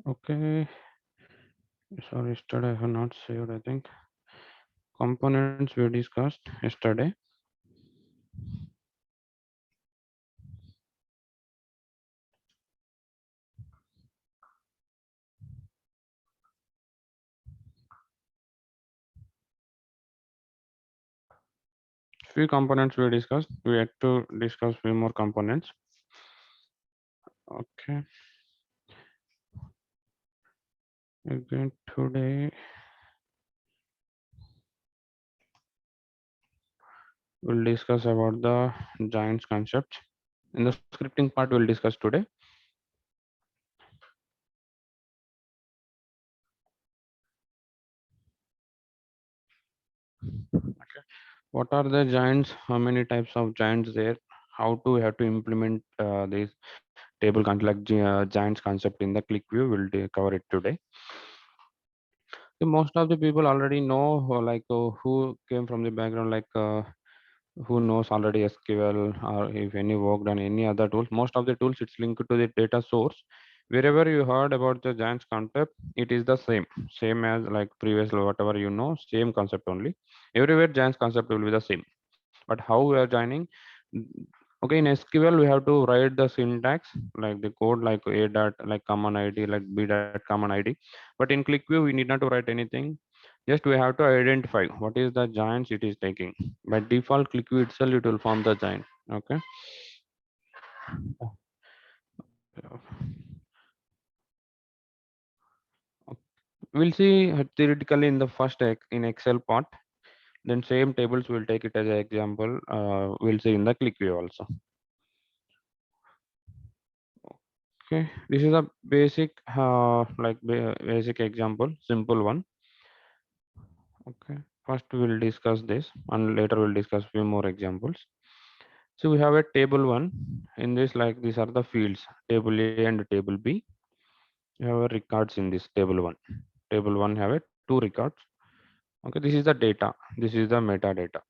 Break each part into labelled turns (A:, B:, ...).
A: Okay, so yesterday I have not saved, I think. Components we discussed yesterday. Few components we discussed. We had to discuss few more components. Okay, again today we'll discuss about the giants concept. In the scripting part, we'll discuss today. Okay. What are the giants? How many types of giants there? How to have to implement this table concept like giants concept in the qlikview? Cover it today. So most of the people already know, who came from the background, who knows already SQL, or if any worked on any other tools. Most of the tools it's linked to the data source. Wherever you heard about the giants concept, it is the same as like previously whatever you know, same concept only. Everywhere giants concept will be the same. But how we are joining? Mm, okay, in SQL we have to write the syntax like the code like a dot like common id like b dot common id. But in qlikview we need not to write anything. Just we have to identify what is the giants it is taking. By default qlikview itself it will form the giant. Okay. We'll see theoretically in the first in Excel part. Then same tables we'll take it as an example. We'll see in the qlikview also. Okay, this is a basic basic example, simple one. Okay, first we'll discuss this and later we'll discuss few more examples. So we have a table one. In this, like these are the fields, table A and table B. You have a records in this table one. Table one have a two records. Okay, this is the data. This is the metadata.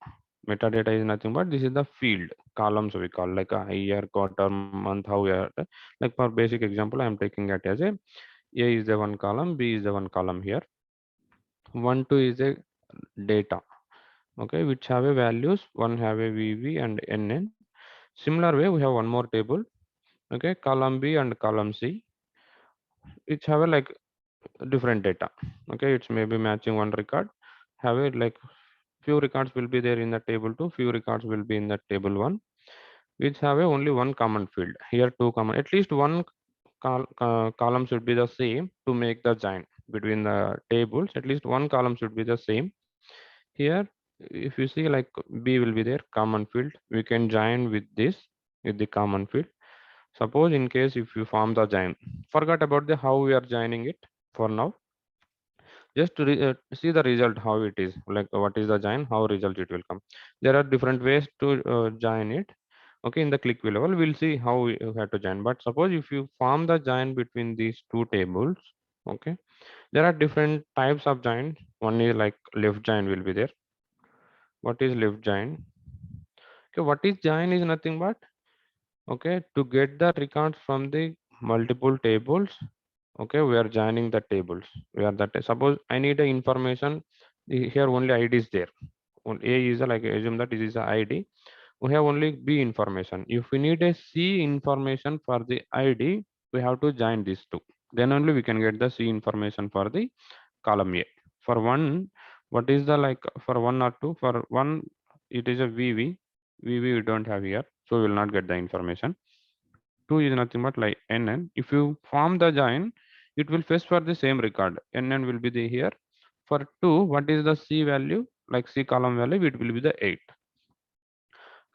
A: Metadata is nothing but this is the field columns we call like a year, quarter, month, how we are. Like for basic example, I am taking it as a is the one column, B is the one column here. One, two is a data. Okay, which have a values. One have a VV and NN. Similar way, we have one more table. Okay, column B and column C. Each have a like different data. Okay, it's maybe matching one record. Have it like few records will be there in the table two. Few records will be in the table one. Which have a only one common field. Here two common. At least one column should be the same to make the join between the tables. At least one column should be the same. Here, if you see like B will be there, common field. We can join with this with the common field. Suppose in case if you form the join, forget about the how we are joining it for now. Just to see the result how it is like what is the join, how result it will come. There are different ways to join it. Okay, in the qlikview level we'll see how we have to join. But suppose if you form the join between these two tables, okay, there are different types of join. One is like left join will be there. What is left join? Okay, what is join is nothing but, okay, to get the records from the multiple tables. Okay, we are joining the tables. We are that suppose I need the information. Here only id is there. A is like assume that it is a id. We have only B information. If we need a C information for the id, we have to join these two. Then only we can get the C information for the column A. For one, what is the like for one or two? For one, it is a VV. VV we don't have here, so we will not get the information. Two is nothing but like NN. If you form the join, it will fetch for the same record. NN will be the here. For two, what is the C value? Like C column value, it will be the 8.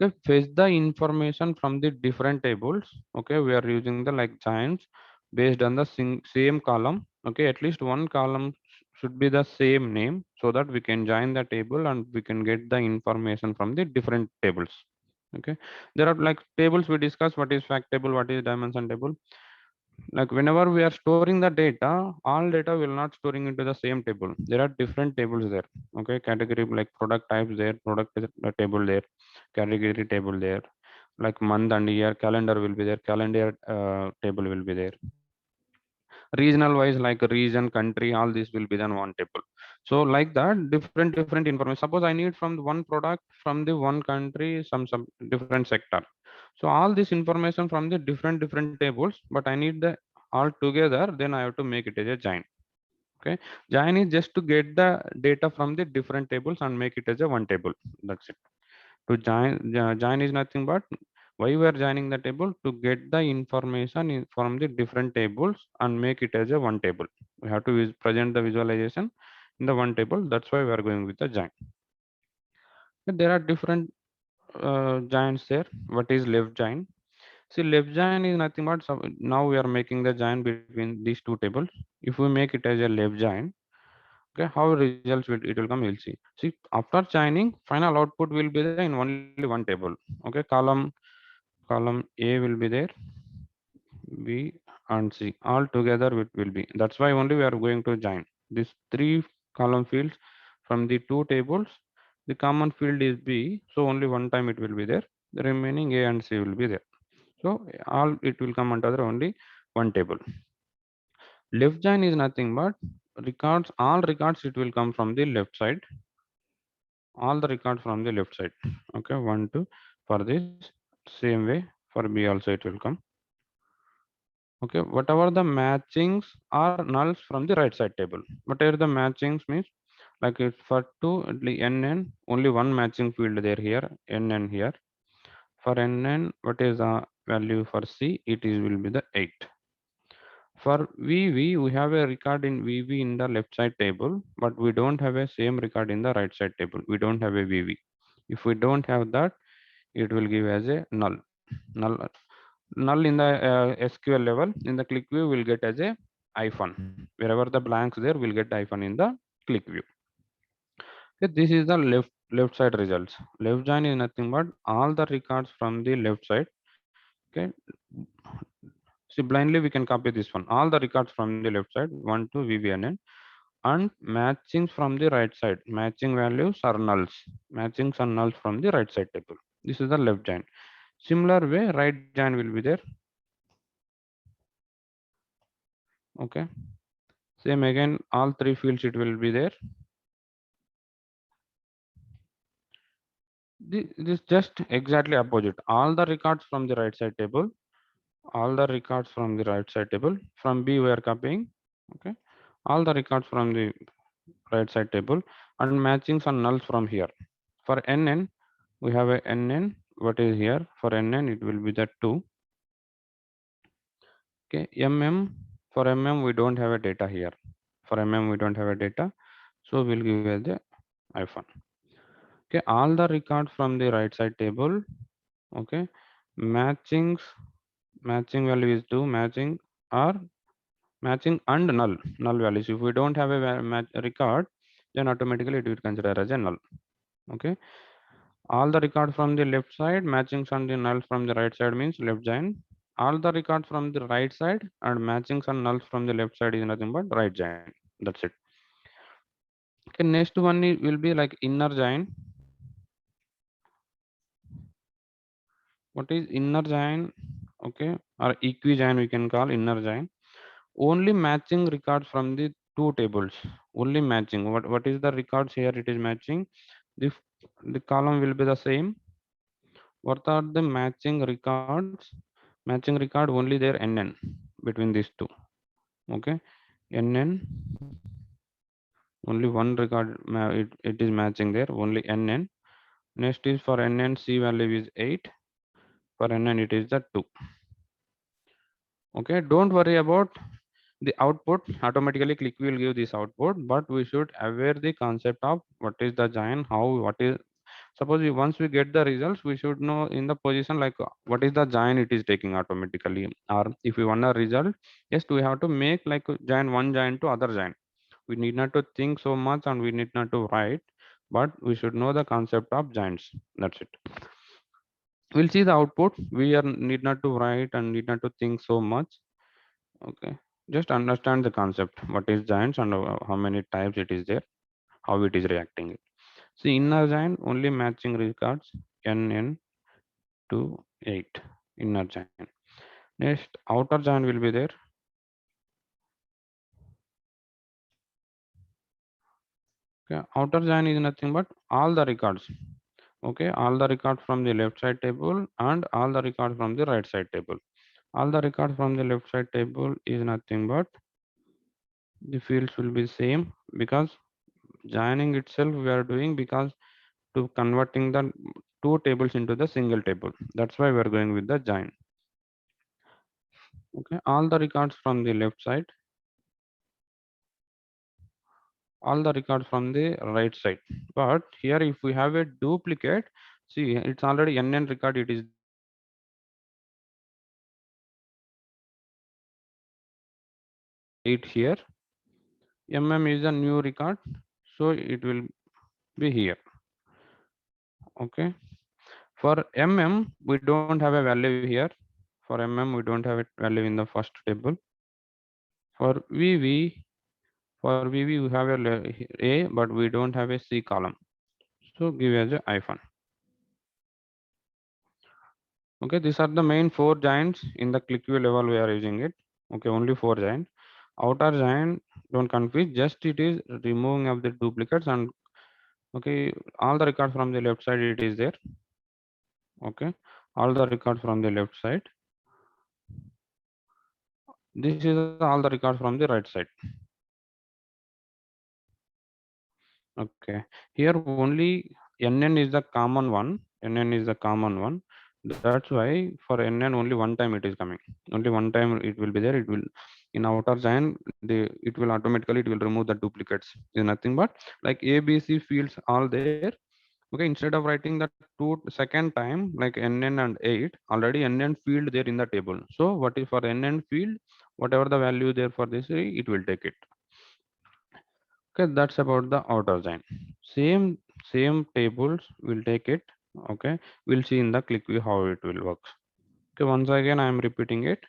A: Okay, fetch the information from the different tables. Okay, we are using the like giants based on the same column. Okay, at least one column should be the same name so that we can join the table and we can get the information from the different tables. Okay, there are like tables we discuss what is fact table, what is dimension table. Like whenever we are storing the data, all data will not storing into the same table. There are different tables there. Okay, category like product types there, product is a table there, category table there, like month and year calendar will be there, calendar table will be there. regional wise, like region, country, all this will be then one table. So like that, different information. Suppose I need from the one product from the one country, some different sector. So all this information from the different tables, but I need the all together, then I have to make it as a join. Okay, join is just to get the data from the different tables and make it as a one table. That's it. To join is nothing but why we are joining the table to get the information from the different tables and make it as a one table. We have to present the visualization in the one table. That's why we are going with the join. There are different joins there. What is left join? See, left join is nothing but now we are making the join between these two tables. If we make it as a left join, okay, how results it will come, we'll see. See, after joining, final output will be there in only one table. Okay, column A will be there, B and C all together it will be. That's why only we are going to join these three column fields from the two tables. The common field is B, so only one time it will be there. The remaining A and C will be there. So all it will come under only one table. Left join is nothing but records, all records it will come from the left side, all the records from the left side. Okay, one, two for this, same way for B also it will come. Okay, whatever the matchings are nulls from the right side table. Whatever the matchings means, like if for two NN, only one matching field there here, NN here. For NN, what is the value for C? It is will be the 8. For VV, we have a record in VV in the left side table, but we don't have a same record in the right side table. We don't have a VV. If we don't have that, it will give as a null. Null in the SQL level. In the qlikview, we'll get as a hyphen. Wherever the blanks there, we'll get hyphen in the qlikview. Okay, this is the left side results. Left join is nothing but all the records from the left side. Okay, see, blindly we can copy this one. All the records from the left side, 1 to VVNN, and matchings from the right side. Matching values are nulls. Matchings are nulls from the right side table. This is the left join. Similar way, right join will be there. Okay. Same again, all three fields it will be there. This just exactly opposite. All the records from the right side table. All the records from the right side table. From B we are copying. Okay. All the records from the right side table and matchings and nulls from here. For NN, we have a NN. What is here? For NN, it will be the 2. Okay. MM, for MM, we don't have a data here. For MM, we don't have a data. So we'll give as the hyphen. Okay. All the records from the right side table. Okay. Matchings, matching value is 2. Matching or matching and null values. If we don't have a match record, then automatically it will consider as a null. Okay. All the records from the left side, matchings and the nulls from the right side means left join. All the records from the right side and matchings and nulls from the left side is nothing but right join. That's it. Okay, next one will be like inner join. What is inner join? Okay, or equi join we can call inner join. Only matching records from the two tables. Only matching. What is the records here? It is matching. The the column will be the same. What are the matching records? Matching record only there NN between these two. Okay, NN only one record it is matching there only NN. Next is for NN C value is 8. For NN it is the 2. Okay, don't worry about the output. Automatically qlikview will give this output, but we should aware the concept of what is the giant, how, what is. Suppose once we get the results, we should know in the position like what is the giant it is taking automatically. Or if we want a result, yes, we have to make like giant one giant to other giant. We need not to think so much and we need not to write, but we should know the concept of giants. That's it. We'll see the output. We are need not to write and need not to think so much. Okay, just understand the concept. What is giants and how many types it is there, how it is reacting. See, inner giant only matching records NN to 8 inner giant. Next, outer giant will be there. Okay, outer join is nothing but all the records. Okay, all the records from the left side table and all the records from the right side table. All the records from the left side table is nothing but the fields will be same, because joining itself we are doing because to converting the two tables into the single table. That's why we are going with the join. Okay, all the records from the left side, all the records from the right side. But here if we have a duplicate, see it's already NN record, it is there. Okay, it is 8 here. Is a new record, so it will be here. Okay, for we don't have a value here. For we don't have a value in the first table. For VV we have A, but we don't have a C column. So give as a hyphen. Okay, these are the main four giants in the qlikview level we are using it. Okay, only four giant. Outer giant, don't confuse, just it is removing of the duplicates, and okay, all the records from the left side it is there. Okay, all the records from the left side. This is all the records from the right side. Okay, here only NN is the common one. NN is the common one. That's why for NN only one time it is coming. Only one time it will be there. It will in outer giant. It will automatically it will remove the duplicates. Is nothing but like A, B, C fields all there. Okay, instead of writing the two second time like NN and 8, already NN field there in the table. So what is for NN field? Whatever the value there for this, it will take it. Okay, that's about the outer join. Same tables will take it. Okay, we'll see in the qlikview how it will work. Okay, once again I am repeating it.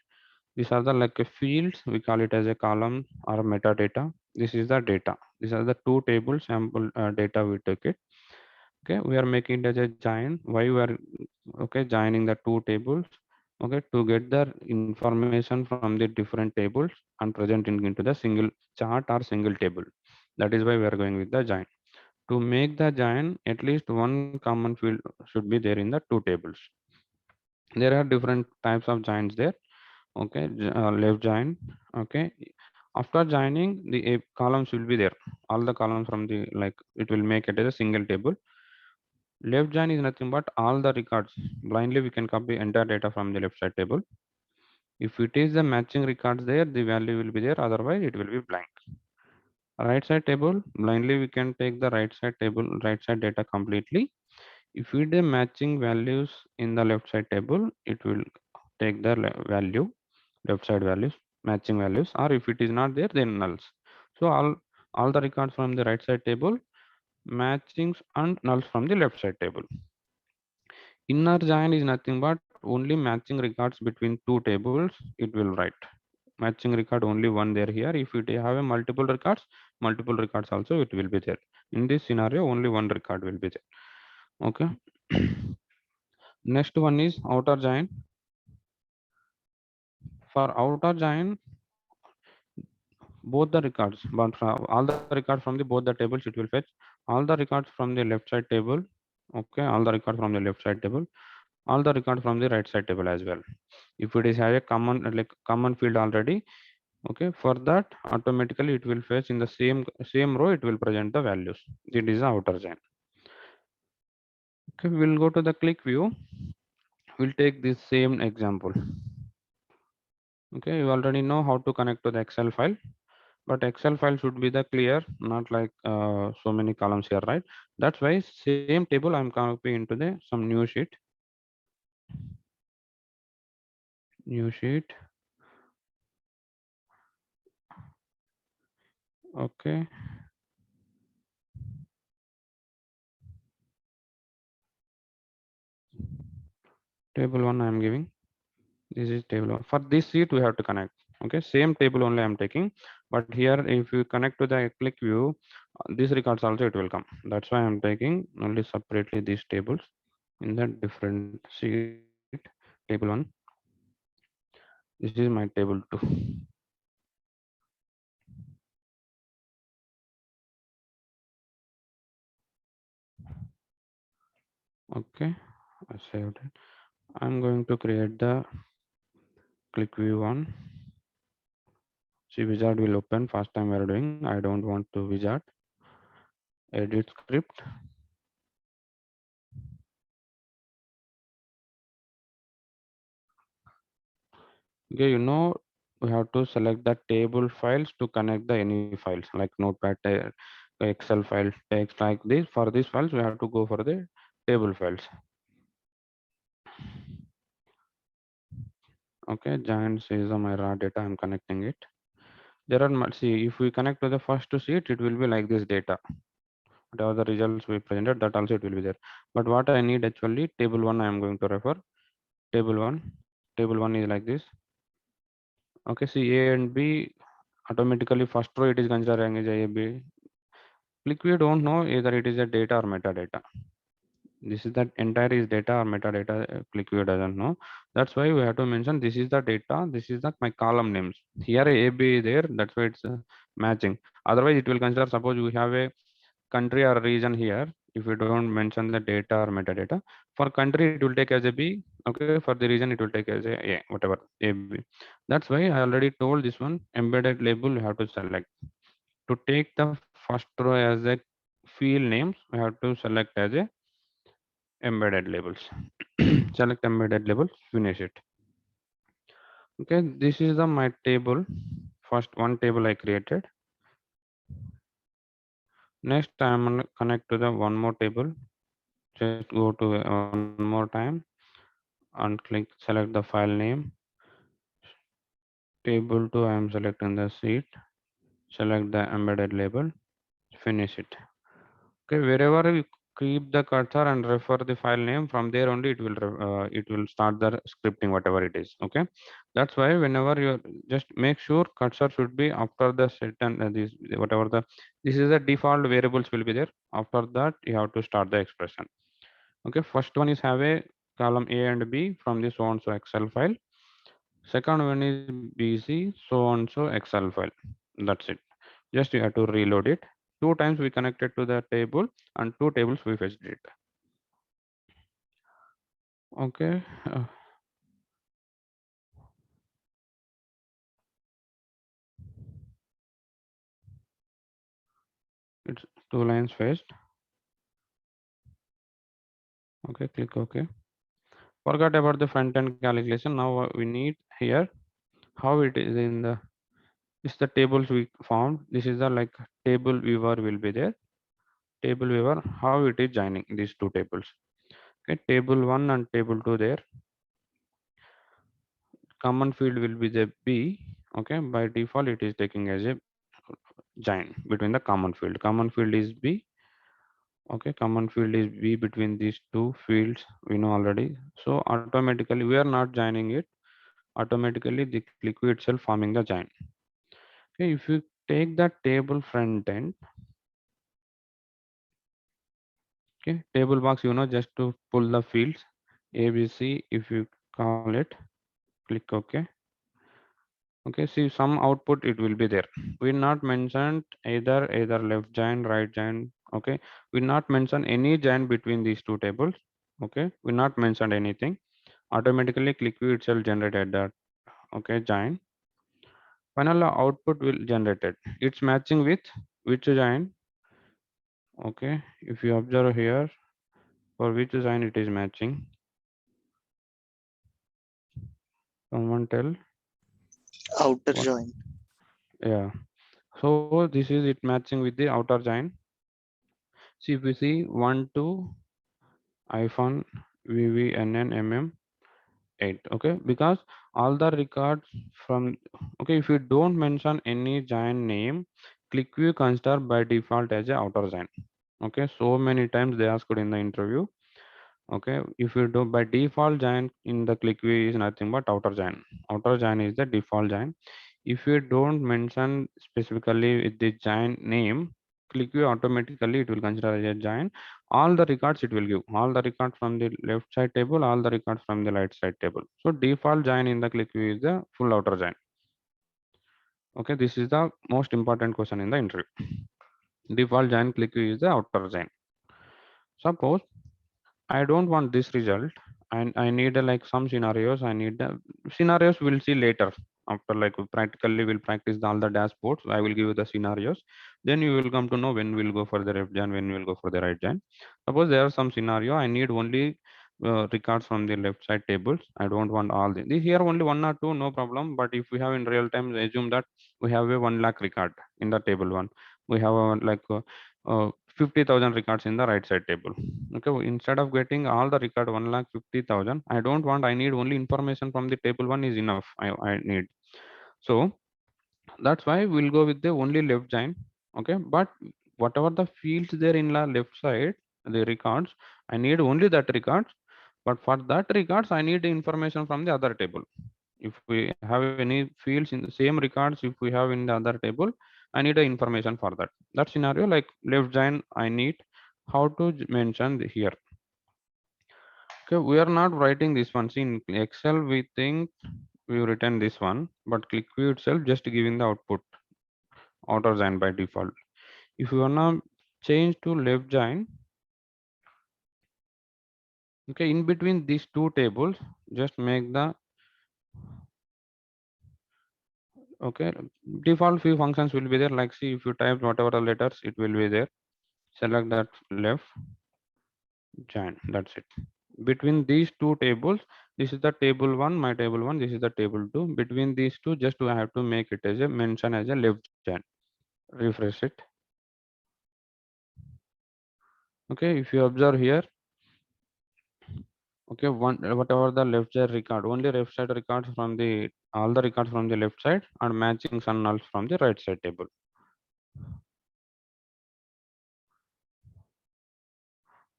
A: These are the like a fields, we call it as a column or metadata. This is the data. These are the two tables sample data we took it. Okay, we are making it as a join. Why we are okay joining the two tables? Okay, to get the information from the different tables and presenting into the single chart or single table. That is why we are going with the join. To make the join, at least one common field should be there in the two tables. There are different types of joins there. Okay, left join. Okay, after joining, the columns will be there. All the columns from the like it will make it as a single table. Left join is nothing but all the records. Blindly we can copy entire data from the left side table. If it is the matching records there, the value will be there. Otherwise, it will be blank. Right side table, blindly we can take the right side table, right side data completely. If we do matching values in the left side table, it will take the value, left side values, matching values, or if it is not there, then nulls. So all the records from the right side table, matchings and nulls from the left side table. Inner join is nothing but only matching records between two tables. It will write matching record only one there here. If it have a multiple records also it will be there. In this scenario, only one record will be there. Okay. Next one is outer join. For outer join, both the records, but all the records from the both the tables it will fetch all the records from the left side table. Okay, all the records from the left side table, all the records from the right side table as well. If it is have a common field already, okay, for that automatically it will fetch in the same row, it will present the values. It is the outer join. Okay, we'll go to the qlikview. We'll take this same example. Okay, you already know how to connect to the Excel file, but Excel file should be the clear, not like so many columns here, right? That's why same table I'm copying into the some new sheet. Okay, table one I'm giving. This is table one. For this sheet we have to connect. Okay, same table only I'm taking, but here if you connect to the qlikview, these records also it will come. That's why I'm taking only separately these tables in the different sheet. Table one, this is my table 2. Okay, I saved it. I'm going to create the click view one. See, wizard will open. First time we are doing. I don't want to wizard. Edit script. Okay, we have to select the table files to connect the any files like Notepad, Excel file, text like this. For these files, we have to go for the table files. Okay, giant says my raw data. I'm connecting it. There are see if we connect to the first sheet, it will be like this data. Whatever the results we presented, that also it will be there. But what I need actually table one. I am going to refer table one. Table one is like this. Okay, see A and B automatically first row it is considering as A B. Click we don't know either it is a data or metadata. This is that entire is data or metadata. QlikView doesn't know. That's why we have to mention this is the data. This is the my column names. Here A B is there. That's why it's matching. Otherwise, it will consider. Suppose we have a country or region here. If we don't mention the data or metadata, for country it will take as a B. Okay, for the region it will take as a whatever A B. That's why I already told this one embedded label you have to select. To take the first row as a field names, we have to select as a embedded labels. Select embedded label, finish it. Okay, this is the my table. First one table I created. Next I am gonna connect to the one more table. Just go to one more time and click select the file name. Table 2 I am selecting the sheet. Select the embedded label. Finish it. Okay, wherever you keep the cursor and refer the file name, from there only it will start the scripting whatever it is. Okay, that's why whenever you just make sure cursor should be after the set and this whatever the this is the default variables will be there. After that you have to start the expression. Okay, first one is have a column A and B from the so and so Excel file. Second one is BC so and so Excel file. That's it. Just you have to reload it. Two times we connected to the table and two tables we fetched it. Okay, it's two lines fetched. Okay, click OK. Forgot about the front end calculation. Now we need here how it is in the this the tables we found. This is the like table viewer will be there. Table viewer how it is joining these two tables. Okay, table one and table two there. Common field will be the B. Okay, by default it is taking as a join between the common field. Common field is B. Okay, common field is B between these two fields we know already. So automatically we are not joining it. Automatically the QlikView itself forming the join. Okay, if you take the table front end, okay, table box just to pull the fields ABC if you call it, click OK. Okay, see some output it will be there. We not mentioned either left join, right join. Okay, we not mention any join between these two tables. Okay, we not mentioned anything. Automatically QlikView itself generated that. Okay, join. Final output will generated. It's matching with which join. Okay, if you observe here, for which join it is matching. Someone tell
B: Outer
A: what?
B: join.
A: Yeah. So this is it matching with the outer join. See if we see 1 2 iPhone VVNNMM 8. Okay, because all the records from okay, if you don't mention any giant name, QlikView consider by default as a outer giant. Okay, so many times they asked in the interview. Okay, if you do by default giant in the QlikView is nothing but outer giant. Outer giant is the default giant. If you don't mention specifically with the giant name, QlikView automatically it will consider as a giant. All the records it will give. All the records from the left side table, all the records from the right side table. So default giant in the QlikView is the full outer giant. Okay, this is the most important question in the interview. Default giant QlikView is the outer giant. Suppose I don't want this result, and I need like some scenarios. I need the scenarios we'll see later. After like we practically will practice all the dashboards. I will give you the scenarios. Then you will come to know when we'll go for the left join, when we'll go for the right join. Suppose there are some scenario. I need only records from the left side tables. I don't want all the here only one or two, no problem. But if we have in real time, assume that we have a 1 lakh record in the table one. We have like 50,000 records in the right side table. Okay, instead of getting all the record 1,50,000, I don't want. I need only information from the table one is enough. I need. So that's why we'll go with the only left join. Okay, but whatever the fields there in the left side, the records, I need only that records. But for that records, I need the information from the other table. If we have any fields in the same records, if we have in the other table, I need the information for that. That scenario like left join, I need how to mention here. Okay, we are not writing this one. See, in Excel, we think we written this one, but QlikView itself just giving the output outer join by default. If you wanna change to left join, okay, in between these two tables, just make the okay default few functions will be there. Like see, if you type whatever the letters, it will be there. Select that left join. That's it. Between these two tables, this is the table one, my table one. This is the table two. Between these two, just I have to make it as a mention as a left join. Refresh it. Okay, if you observe here, okay, one whatever the left side record, only left side records from the all the records from the left side and matching some nulls from the right side table.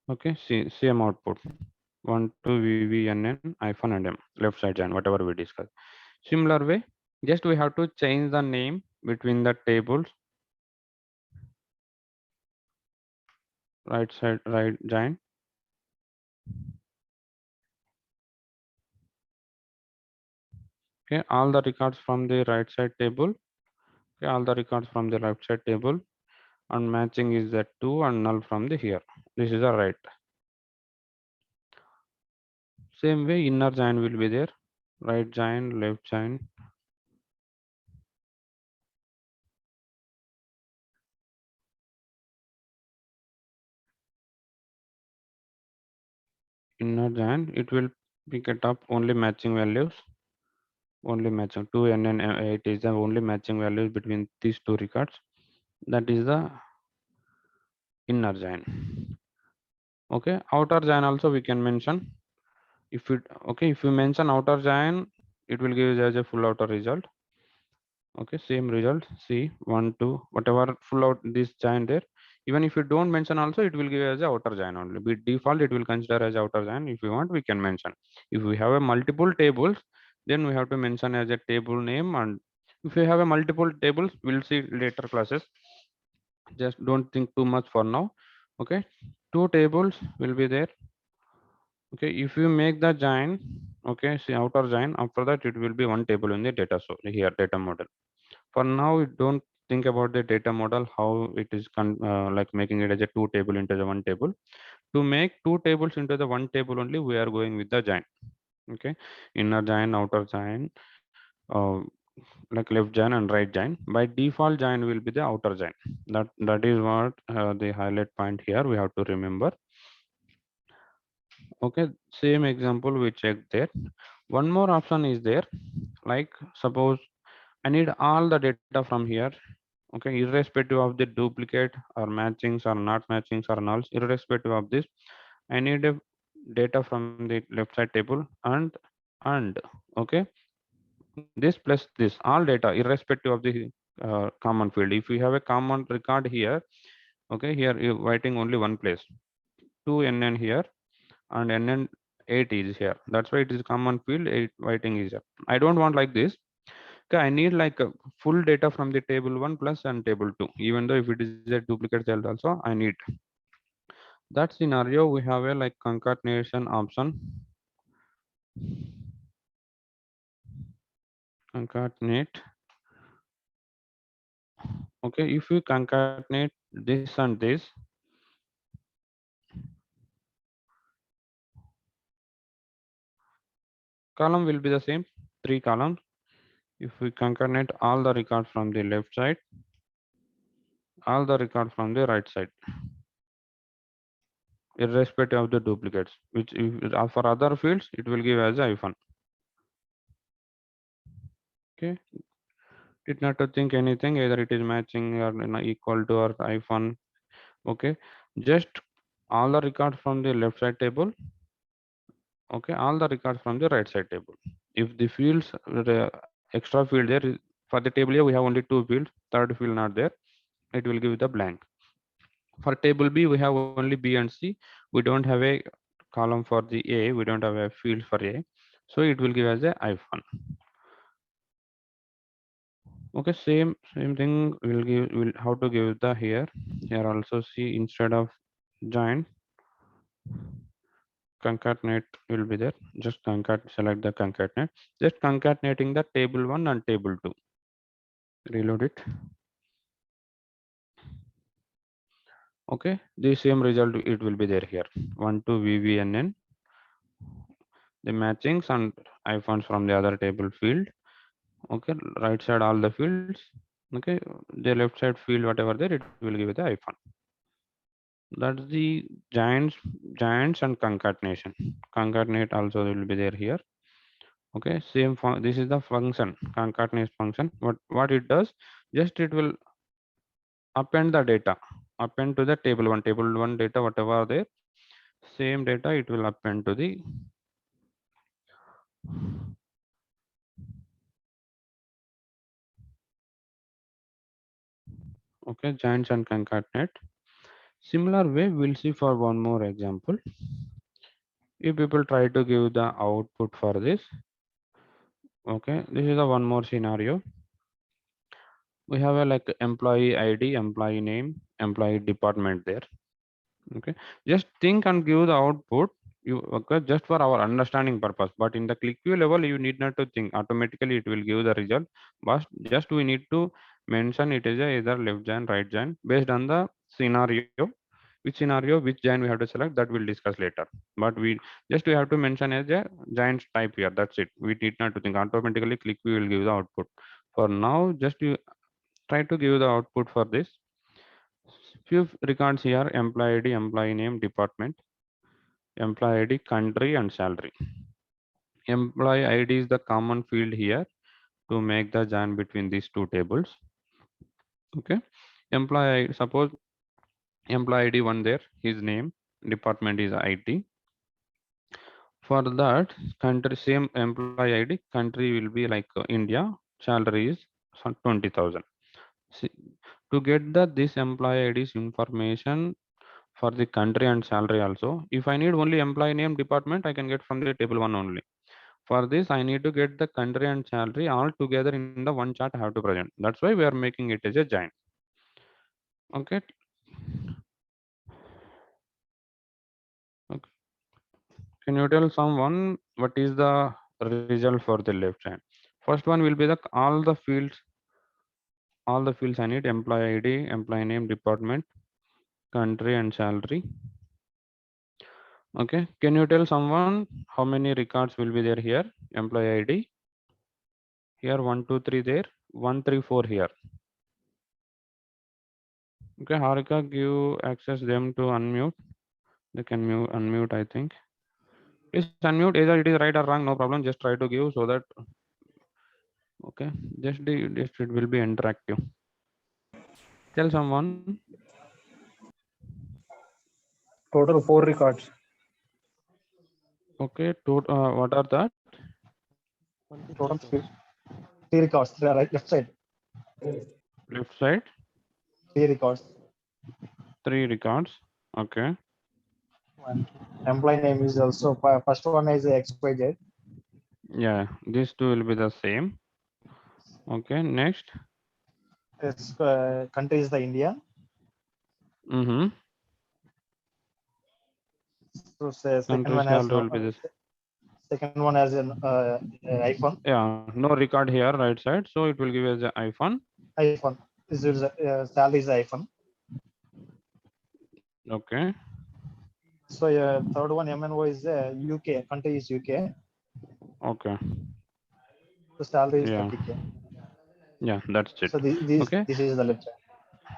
A: Okay, see same output. 1 2 VVNN hyphen and M left side join, whatever we discussed. Similar way, just we have to change the name between the tables. Right side right join. Okay, all the records from the right side table. Okay, all the records from the left side table and matching is that 2 and null from the here. This is the right. Same way inner join will be there. Right join, left join, inner join. It will pick it up only matching values. Only matching 2 and 8 is the only matching values between these two records. That is the inner join. Okay, outer join also we can mention. If it okay, if you mention outer join, it will give you as a full outer result. Okay, same result. See 1 2 whatever full out this join there. Even if you don't mention also, it will give you as a outer join only. By default, it will consider as outer join. If you want, we can mention. If we have a multiple tables, then we have to mention as a table name. And if you have a multiple tables, we'll see later classes. Just don't think too much for now. Okay, two tables will be there. Okay, if you make the join, okay, see outer join, after that it will be one table in the data, so here data model. For now we don't think about the data model, how it is like making it as a two table into the one table. To make two tables into the one table only, we are going with the join. Okay, inner join, outer join, uh, like left join and right join. By default, join will be the outer join. That is what the highlight point here we have to remember. Okay, same example we checked there. One more option is there, like suppose I need all the data from here. Okay, irrespective of the duplicate or matchings or not matchings or nulls, irrespective of this, I need a data from the left side table and okay, this plus this all data irrespective of the common field. If we have a common record here, okay, here you writing only one place, 2NN here and NN8 is here. That's why it is common field, 8 writing is here. I don't want like this. Okay, I need like a full data from the table 1 plus and table 2. Even though if it is a duplicate cell also, I need. That scenario, we have a like concatenation option. Concatenate. Okay, if we concatenate this and this, Column will be the same, three columns. If we concatenate all the records from the left side, all the records from the right side, irrespective of the duplicates, which if, for other fields, it will give as a hyphen. Okay, did not to think anything, either it is matching or equal to or hyphen. Okay, just all the records from the left side table. Okay, all the records from the right side table. If the fields, the extra field there is, for the table here we have only two fields, third field not there, it will give the blank. For table B we have only B and C, we don't have a column for the A, we don't have a field for A, so it will give as a hyphen. Okay, same thing will give, will how to give the here also. See, instead of join, concatenate will be there. Just select the concatenate, just concatenating the table 1 and table 2. Reload it. Okay, the same result it will be there here. 1 to VVNN, the matchings and hyphens from the other table field. Okay, right side all the fields. Okay, the left side field whatever there, it will give the hyphen. That's the giants and concatenation. Concatenate also will be there here. Okay, this is the function, concatenate function. What it does, just it will append the data, append to the table one data whatever are there, same data it will append to the okay giants and concatenate. Similar way we'll see for one more example. If people try to give the output for this, okay, this is a one more scenario. We have a like employee ID, employee name, employee department there. Okay, just think and give the output. You okay, just for our understanding purpose, but in the click view level you need not to think, automatically it will give the result, but just we need to mention it is a either left join, right join, based on the scenario. Which scenario, which join we have to select, that we'll discuss later. But we have to mention as a giant type here, that's it. We need not to think, automatically click view will give the output. For now, just you try to give the output for this. Few records here: employee ID, employee name, department, employee ID, country, and salary. Employee ID is the common field here to make the join between these two tables. Okay. Suppose employee ID one there, his name, department is IT. For that, country same employee ID, country will be like India, salary is some 20,000. See, to get the this employee ID's information for the country and salary also, if I need only employee name, department, I can get from the table one only. For this, I need to get the country and salary all together in the one chart I have to present. That's why we are making it as a giant. Okay. Okay. Can you tell someone what is the result for the left hand? First one will be the all the fields I need: employee ID, employee name, department, country, and salary. Okay. Can you tell someone how many records will be there here? Employee ID here, 1, 2, 3 there, 1, 3, 4 here. Okay, Harika, give access them to unmute. They can unmute, I think. Please unmute. Either it is right or wrong, no problem. Just try to give so that okay. Just it will be interactive. Tell someone.
C: Total 4 records.
A: Okay, what are that?
C: Total 3 records. Right, left side.
A: Left side,
C: 3 records.
A: 3 records. Okay.
C: And employee name is also first one is XYZ.
A: Yeah, these two will be the same. Okay, next.
C: Its country is the India.
A: Mm-hmm.
C: So say second
A: Country
C: one has
A: salary
C: no.
A: will be this.
C: Second one has an iPhone.
A: Yeah, no record here, right side. So it will give us the iPhone.
C: iPhone. This is salary is iPhone.
A: Okay.
C: So third one MNO is UK. Country is UK.
A: Okay.
C: The salary is
A: Yeah.
C: 30K.
A: Yeah, that's it.
C: So
A: Okay.
C: this is the left side.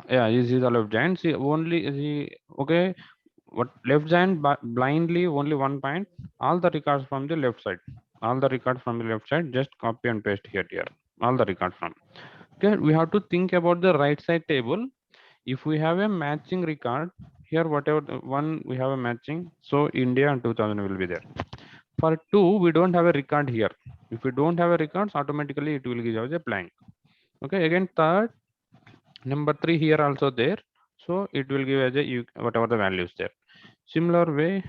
A: Yeah, this is the left giant. See, only the okay. What left giant blindly only one point. All the records from the left side. All the records from the left side. Just copy and paste here. Here. All the records from. Okay. We have to think about the right side table. If we have a matching record here, whatever one we have a matching. So India and 2000 will be there. For two, we don't have a record here. If we don't have a records, automatically it will give us a blank. Okay. Again, third. Number 3 here also there, so it will give as a whatever the values there. Similar way,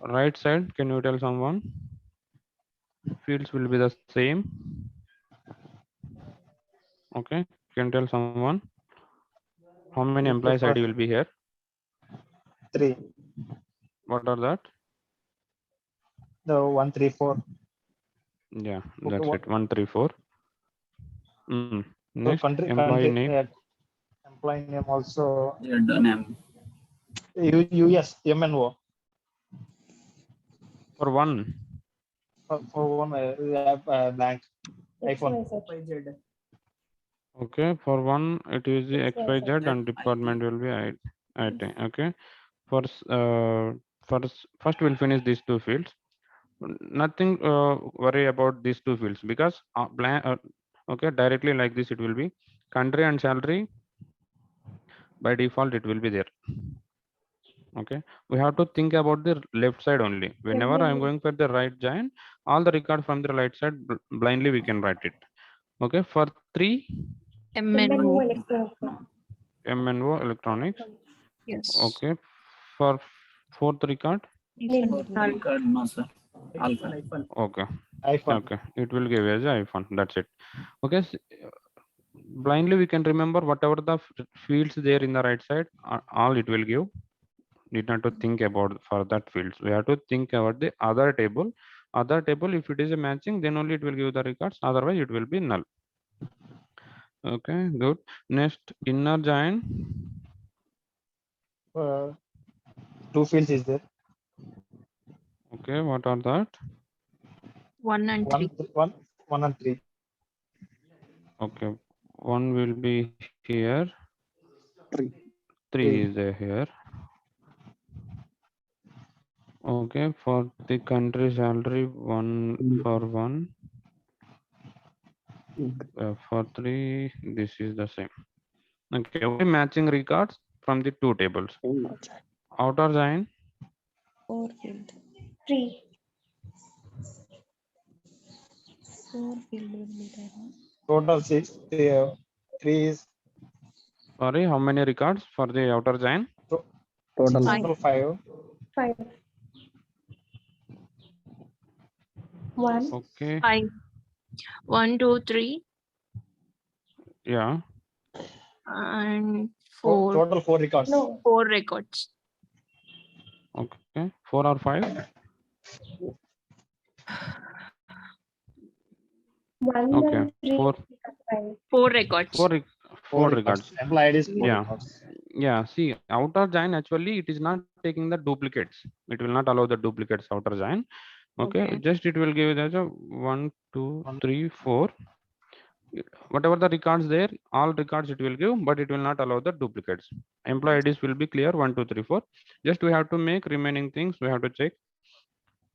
A: right side, can you tell someone? Fields will be the same. Okay, can tell someone how many
C: You
A: employees ID
C: prefer
A: will be here?
C: 3.
A: What are that?
C: The 134.
A: Yeah,
C: Okay,
A: that's
C: what?
A: it. 134.
C: So
A: Next, employee name
C: employee name also
B: Yeah, done.
C: US MNO.
A: for one.
C: For one, we have blank iPhone.
B: XYZ.
A: Okay, for one it is the XYZ
B: That
A: and department
B: IT.
A: will be IT. Okay, for first we'll finish these two fields. Nothing worry about these two fields because okay, directly like this it will be country and salary. By default it will be there. Okay, we have to think about the left side only. Whenever I'm going for the right giant, all the record from the right side blindly we can write it. Okay, for 3,
D: MNO.
A: MNO electronics.
D: Yes.
A: Okay, for fourth record.
B: Record, no, sir. Alpha.
A: Okay,
C: iPhone.
A: okay, it will give as a iPhone. That's it. Okay, blindly we can remember whatever the fields there in the right side, all it will give. Need not to think about for that fields. We have to think about the other table. Other table, if it is a matching, then only it will give the records. Otherwise, it will be null. Okay, good. Next, inner giant.
C: Uh, 2 fields is there.
A: Okay, what are that?
D: 1 and 3.
C: One and 3.
A: Okay, one will be here.
B: 3.
A: 3 is there here. Okay, for the country salary, 1 for 1. For 3, this is the same. Okay, only matching records from the two tables. Outer giant.
E: 4 field. 3. 4 field will be there.
C: Total 6. 3 is
A: Sorry, how many records for the outer giant?
B: Total.
C: total 5.
E: 5. 1.
A: Okay,
D: 5. 1, 2, 3,
A: yeah.
D: and 4.
C: Total 4 records.
E: No.
D: 4 records.
A: Okay, 4 or 5.
E: 1
A: Okay,
E: and 3.
A: 4.
E: 5.
D: 4 records.
A: 4
C: 4
A: records.
C: records. Employee ID is 4
A: Yeah.
C: records.
A: Yeah, see, outer giant actually it is not taking the duplicates. It will not allow the duplicates outer giant. Okay, just it will give it as a 1, 2, 3, 4. Whatever the records there, all records it will give, but it will not allow the duplicates. Employee IDs will be clear 1, 2, 3, 4. Just we have to make remaining things. We have to check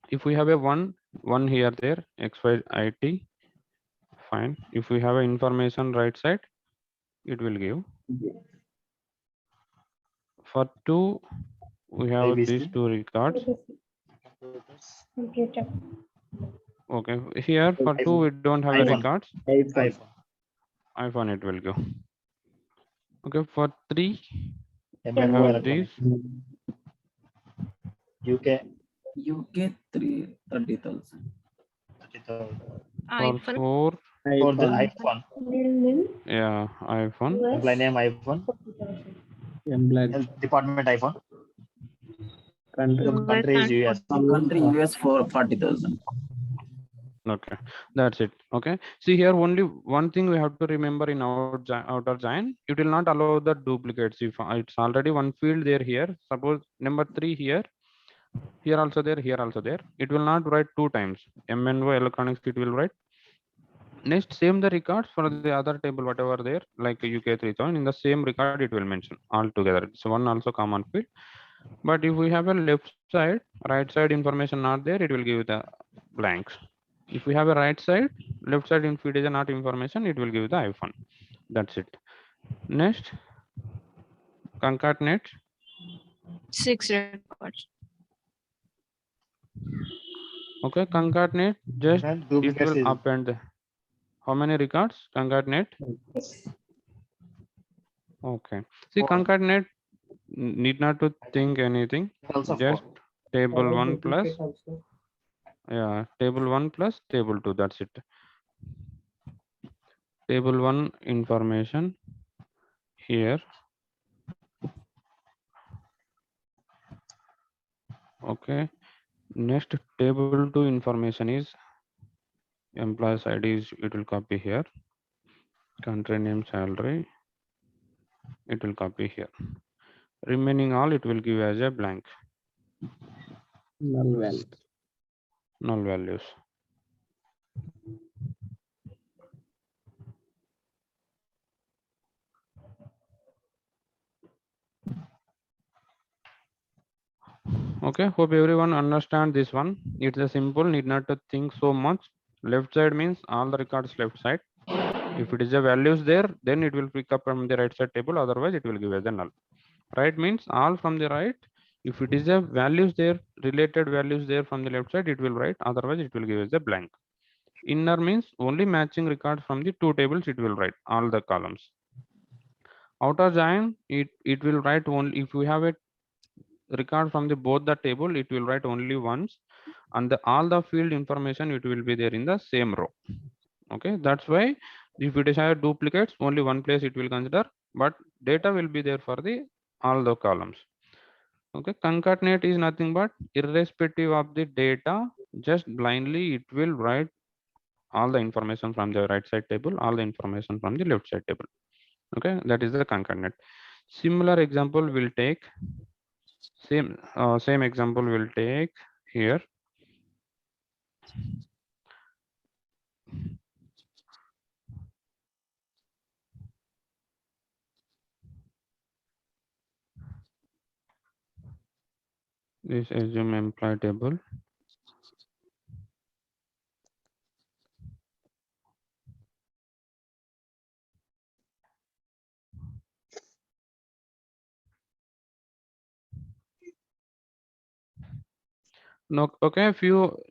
A: if we have a one here there XY IT. Fine. If we have a information right side, it will give. For 2, we have these
C: ABC.
A: 2 records.
E: Computer.
A: Okay, here for 2 we don't have a
C: iPhone.
A: records.
C: iPhone.
A: iPhone it will go. Okay, for 3 we
C: MNO
A: have
C: electronic.
A: these.
C: UK.
B: UK 30,000.
A: For
D: iPhone.
A: 4,
C: For the iPhone.
A: yeah, iPhone.
C: Employee name iPhone.
E: 40,000.
C: Department iPhone.
D: US
C: Country is
D: and
C: US.
B: Country US for 40,000.
A: Okay, that's it. Okay, see here only one thing we have to remember in outer giant, it will not allow the duplicates. If it's already one field there here, suppose number 3 here, Here also there, here also there. It will not write two times. MNO electronics it will write. Next, same the records for the other table, whatever there, like UK 3000, in the same record it will mention all together. It's one also common field. But if we have a left side, right side information not there, it will give the blanks. If we have a right side, left side if it is not information, it will give the iPhone. That's it. Next, concatenate.
D: 6 records.
A: Okay, concatenate, just
C: And
A: it
C: duplicates
A: will
C: is
A: append how many records? Concatenate.
E: Six.
A: Okay. See,
C: 4.
A: concatenate need not to think anything.
C: Also
A: Just
C: 4.
A: table 1 plus,
E: Duplicate also.
A: yeah, table 1 plus table 2. That's it. Table 1 information here. Okay. Next, table 2 information is employees IDs. It will copy here. Country name, salary. It will copy here. Remaining all it will give as a blank.
E: Null value.
A: Null values. Okay, hope everyone understand this one. It's a simple, need not to think so much. Left side means all the records left side. If it is a values there, then it will pick up from the right side table, otherwise it will give as a null. Right means all from the right. If it is a values there, related values there from the left side, it will write, otherwise it will give as a blank. Inner means only matching records from the two tables, it will write all the columns. Outer join, it will write only if we have a record from the both the table, it will write only once, and all the field information it will be there in the same row. Okay, that's why if it is have duplicates, only one place it will consider, but data will be there for the all the columns. Okay, concatenate is nothing but irrespective of the data, just blindly it will write all the information from the right side table, all the information from the left side table. Okay, that is the concatenate. Similar example will take same example will take here. This assume employee table. No, okay. If you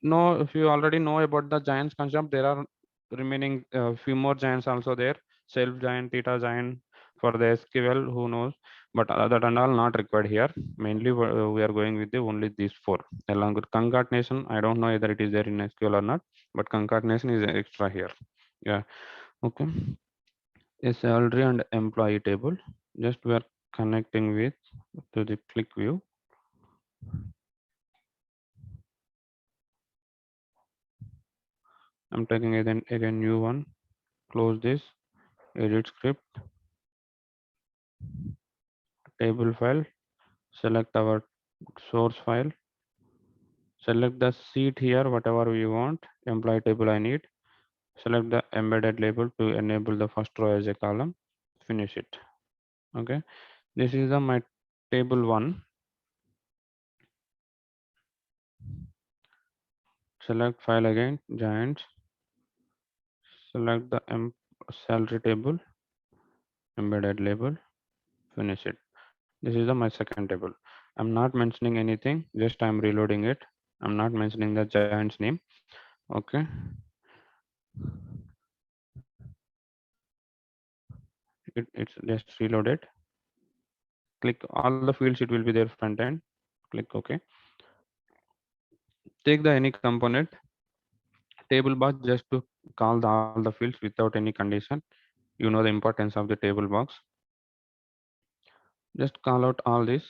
A: already know about the giants concept, there are remaining few more giants also there. Self giant, theta giant for the SQL. Who knows? But that and all not required here. Mainly we are going with the only these four. Along with concatenation, I don't know whether it is there in SQL or not. But concatenation is extra here. Yeah. Okay. A salary and employee table. Just we are connecting with to the click view. I'm taking again new one. Close this. Edit script. Table file. Select our source file. Select the sheet here, whatever we want. Employee table I need. Select the embedded label to enable the first row as a column. Finish it. Okay. This is the my table one. Select file again. Giants. Select the salary table. Embedded label. Finish it. This is the my second table. I'm not mentioning anything. Just I'm reloading it. I'm not mentioning the giant's name. Okay. It's just reloaded. Click all the fields, it will be there front end. Click OK. Take the any component table box just to call all the fields without any condition. You know the importance of the table box. Just call out all this.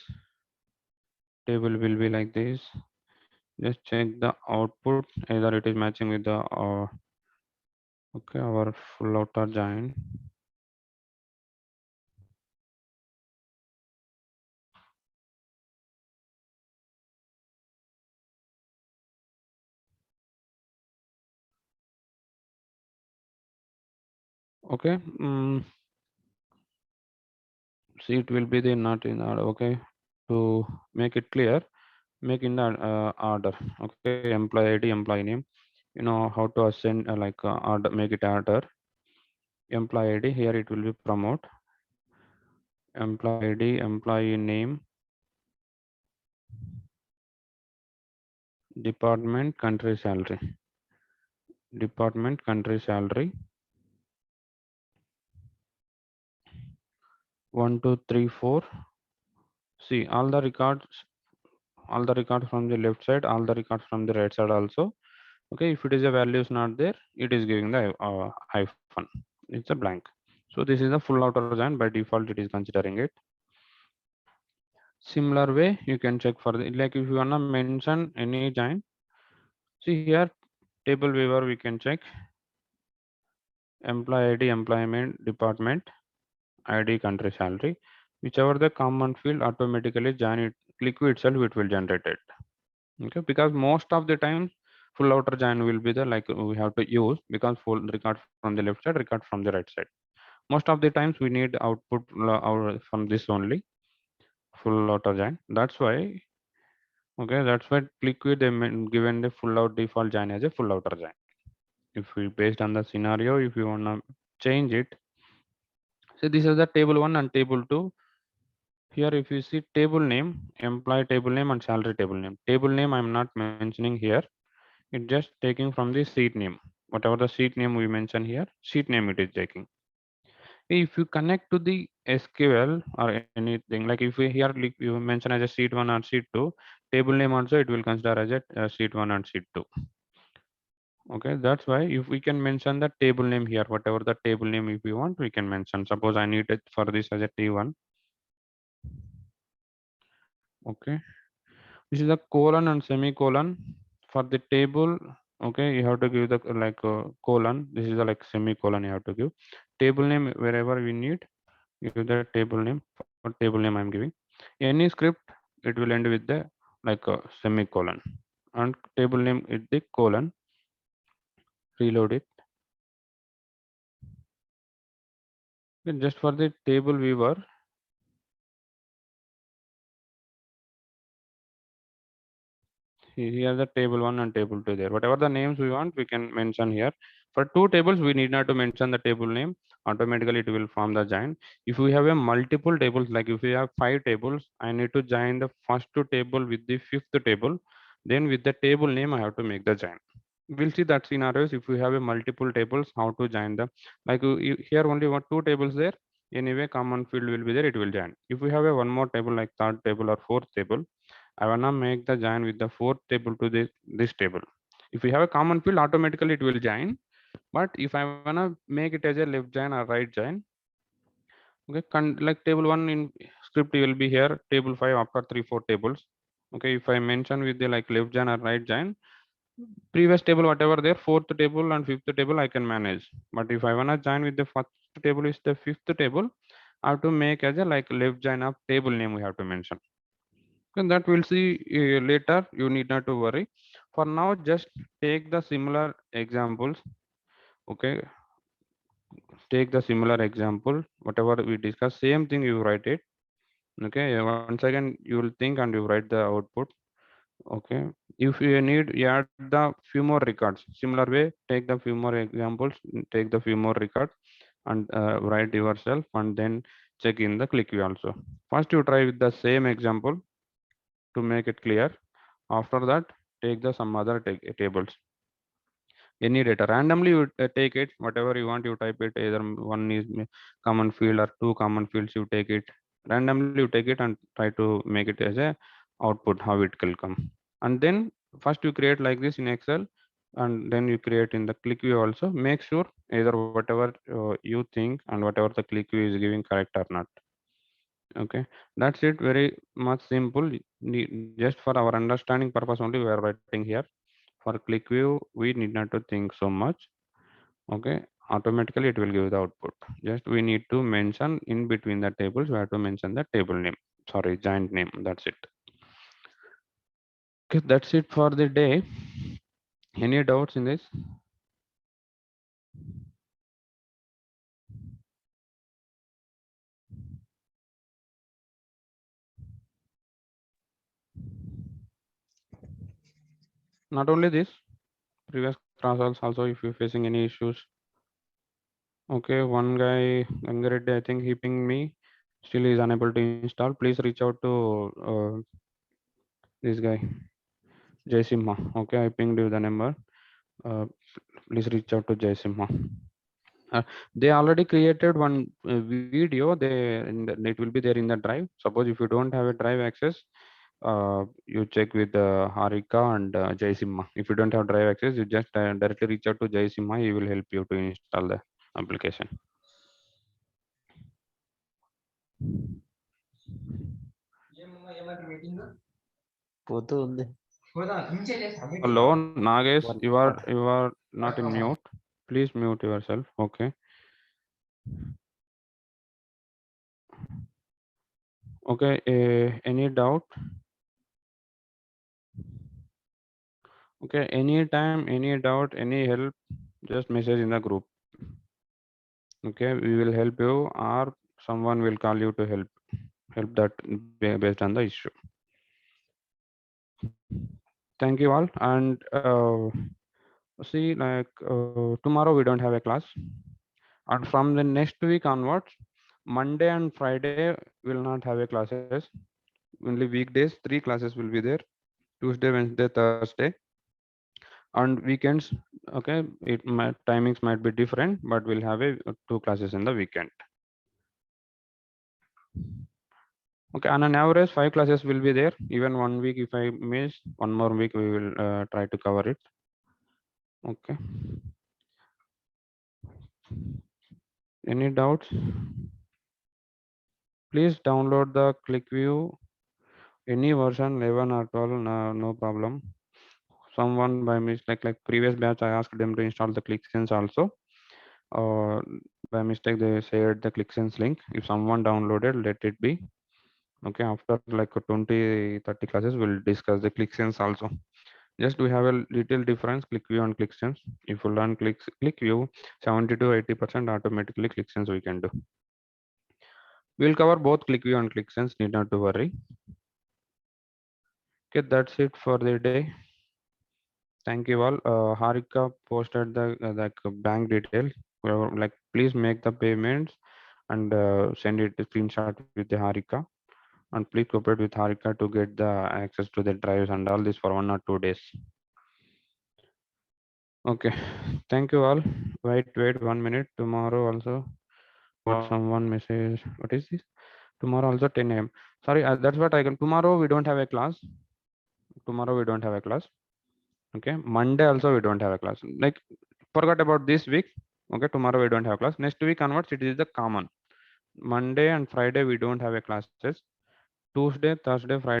A: Table will be like this. Just check the output, either it is matching with the okay, our full outer giant. Okay. See, it will be the not in order. Okay, to make it clear, make in the order. Okay, employee ID, employee name. You know how to assign order, make it order. Employee ID here it will be promote. Employee ID, employee name, department, country, salary. Department, country, salary. 1 2 3 4. See all the records from the left side, all the records from the right side also. Okay, if it is a value is not there, it is giving the hyphen. It's a blank. So this is the full outer join. By default it is considering it. Similar way you can check for the, like if you wanna mention any join, see here table viewer we can check employee ID, employment, department, ID, country, salary, whichever the common field automatically join it, click itself it will generate it. Okay, because most of the time full outer join will be the like we have to use, because full record from the left side, record from the right side. Most of the times we need output from this only, full outer join. That's why, okay, that's why qlikview they given the full out default join as a full outer join. If we based on the scenario, if you wanna change it, so this is the table 1 and table 2. Here if you see table name, employee table name and salary table name. Table name I'm not mentioning here. It just taking from the sheet name. Whatever the sheet name we mention here, sheet name it is taking. If you connect to the SQL or anything, like if we here you mention as a sheet 1 or sheet 2, table name also it will consider as a sheet 1 and sheet 2. Okay, that's why if we can mention the table name here, whatever the table name if you want, we can mention. Suppose I need it for this as a T1. Okay, this is a colon and semicolon for the table. Okay, you have to give the colon. This is a like semicolon you have to give. Table name wherever we need, give the table name. For table name I'm giving. Any script it will end with the like a semicolon, and table name is the colon. Reload it. Okay, just for the table viewer, here the table 1 and table 2 there. Whatever the names we want, we can mention here. For two tables, we need not to mention the table name. Automatically, it will form the join. If we have a multiple tables, like if we have 5 tables, I need to join the first two table with the fifth table. Then with the table name, I have to make the join. We'll see that scenarios if we have a multiple tables, how to join them. Like here only one two tables there. Anyway, common field will be there. It will join. If we have a one more table like third table or fourth table, I wanna make the join with the fourth table to this table. If we have a common field, automatically it will join. But if I wanna make it as a left join or right join, okay, like table 1 in script will be here, table 5 after 3 4 tables. Okay, if I mention with the like left join or right join, previous table whatever there, fourth table and fifth table I can manage. But if I wanna join with the first table is the fifth table, I have to make as a like left join of table name we have to mention. And that we'll see later. You need not to worry. For now, just take the similar examples. Okay, take the similar example. Whatever we discuss, same thing you write it. Okay, once again you will think and you write the output. Okay, if you need, you add the few more records. Similar way, take the few more examples, take the few more records, and write yourself, and then check in the qlikview also. First, you try with the same example to make it clear. After that, take the some other tables, any data randomly you take it, whatever you want you type it, either one is common field or two common fields, you take it randomly, you take it and try to make it as a output how it will come. And then first you create like this in Excel, and then you create in the qlikview also. Make sure either whatever you think and whatever the qlikview is giving correct or not. Okay, that's it, very much simple. Just for our understanding purpose only we are writing here. For qlikview we need not to think so much. Okay, automatically it will give the output. Just we need to mention in between the tables, we have to mention the table name, sorry, giant name. That's it. Okay, that's it for the day. Any doubts in this? Not only this, previous class also, if you're facing any issues. Okay, one guy, Gangareddy, I think he pinged me. Still is unable to install. Please reach out to this guy, Jai Simha. Okay, I pinged you the number. Uh, Please reach out to Jai Simha. They already created one video. It will be there in the drive. Suppose if you don't have a drive access, you check with Harika and Jai Simha. If you don't have drive access, you just directly reach out to Jai Simha. He will help you to install the application.
C: పోతూ ఉంది.
A: Hello, Nagesh. You are not in mute. Please mute yourself. Okay. Okay. Any doubt? Okay. Anytime, any doubt, any help, just message in the group. Okay. We will help you, or someone will call you to help that based on the issue. Thank you all. And see, like tomorrow we don't have a class, and from the next week onwards, Monday and Friday will not have a classes. Only weekdays, 3 classes will be there: Tuesday, Wednesday, Thursday, and weekends. Okay, timings might be different, but we'll have 2 classes in the weekend. Okay, on an average, 5 classes will be there. Even 1 week, if I miss, one more week we will try to cover it. Okay. Any doubts? Please download the qlikview, any version 11 or 12, no problem. Someone by mistake, like previous batch, I asked them to install the ClickSense also. By mistake, they shared the ClickSense link. If someone downloaded, let it be. Okay, after like 20-30 classes, we'll discuss the ClickSense also. Just we have a little difference, QlikView and ClickSense. If you learn QlikView, 70 to 80% automatically ClickSense we can do. We'll cover both QlikView and ClickSense, need not to worry. Okay, that's it for the day. Thank you all. Harika posted the bank detail. Like, please make the payments and send it to screenshot with the Harika. And please cooperate with Harika to get the access to the drives and all this for 1 or 2 days. Okay, thank you all. Wait 1 minute. Tomorrow also, got someone message. What is this? Tomorrow also 10 a.m. Sorry, that's what I can. Tomorrow we don't have a class. Tomorrow we don't have a class. Okay, Monday also we don't have a class. Like, forgot about this week. Okay, tomorrow we don't have class. Next week onwards, it is the common. Monday and Friday we don't have a classes. Tuesday, Thursday, Friday.